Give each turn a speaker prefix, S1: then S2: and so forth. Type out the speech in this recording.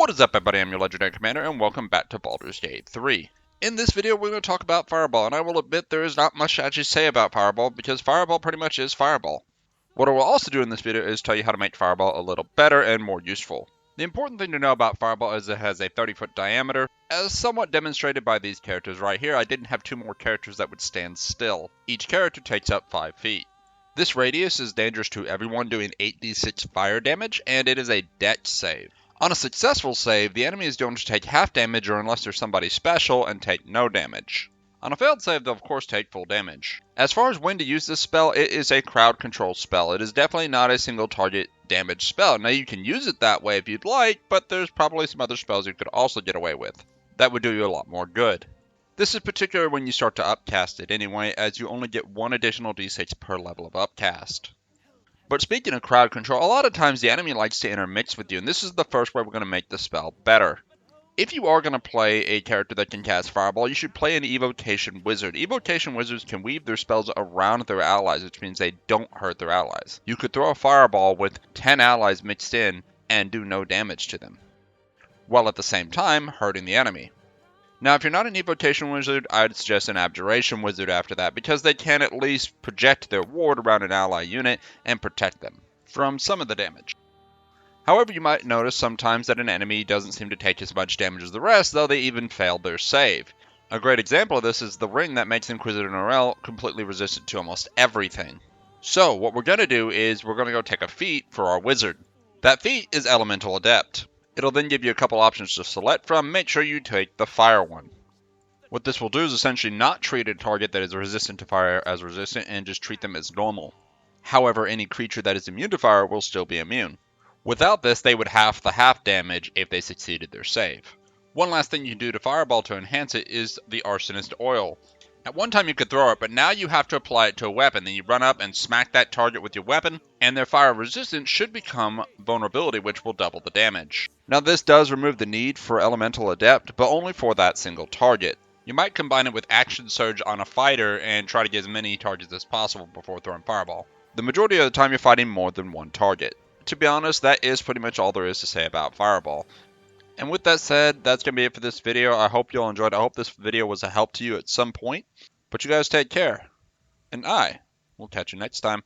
S1: What is up, everybody? I'm your Legendary Commander, and welcome back to Baldur's Gate 3. In this video, we're going to talk about FireBall, and I will admit there is not much to actually say about FireBall, because FireBall pretty much is FireBall. What I will also do in this video is tell you how to make FireBall a little better and more useful. The important thing to know about FireBall is it has a 30-foot diameter. As somewhat demonstrated by these characters right here, I didn't have two more characters that would stand still. Each character takes up 5 feet. This radius is dangerous to everyone doing 8d6 fire damage, and it is a dex save. On a successful save, the enemy is going to take half damage or unless there's somebody special and take no damage. On a failed save, they'll of course take full damage. As far as when to use this spell, it is a crowd control spell. It is definitely not a single target damage spell. Now you can use it that way if you'd like, but there's probably some other spells you could also get away with. That would do you a lot more good. This is particular when you start to upcast it anyway, as you only get one additional d6 per level of upcast. But speaking of crowd control, a lot of times the enemy likes to intermix with you, and this is the first way we're going to make the spell better. If you are going to play a character that can cast Fireball, you should play an Evotation Wizard. Evotation Wizards can weave their spells around their allies, which means they don't hurt their allies. You could throw a Fireball with 10 allies mixed in and do no damage to them, while at the same time hurting the enemy. Now, if you're not an Evocation Wizard, I'd suggest an Abjuration Wizard after that, because they can at least project their ward around an ally unit and protect them from some of the damage. However, you might notice sometimes that an enemy doesn't seem to take as much damage as the rest, though they even failed their save. A great example of this is the ring that makes Inquisitor Norel completely resistant to almost everything. So, what we're going to do is we're going to go take a feat for our wizard. That feat is Elemental Adept. It'll then give you a couple options to select from. Make sure you take the fire one. What this will do is essentially not treat a target that is resistant to fire as resistant and just treat them as normal. However, any creature that is immune to fire will still be immune. Without this, they would half the half damage if they succeeded their save. One last thing you can do to Fireball to enhance it is the Arsonist Oil. At one time you could throw it, but now you have to apply it to a weapon. Then you run up and smack that target with your weapon, and their fire resistance should become vulnerability, which will double the damage. Now this does remove the need for Elemental Adept, but only for that single target. You might combine it with Action Surge on a fighter and try to get as many targets as possible before throwing Fireball. The majority of the time you're fighting more than one target. To be honest, that is pretty much all there is to say about Fireball. And with that said, that's going to be it for this video. I hope you all enjoyed. I hope this video was a help to you at some point. But you guys take care. And I will catch you next time.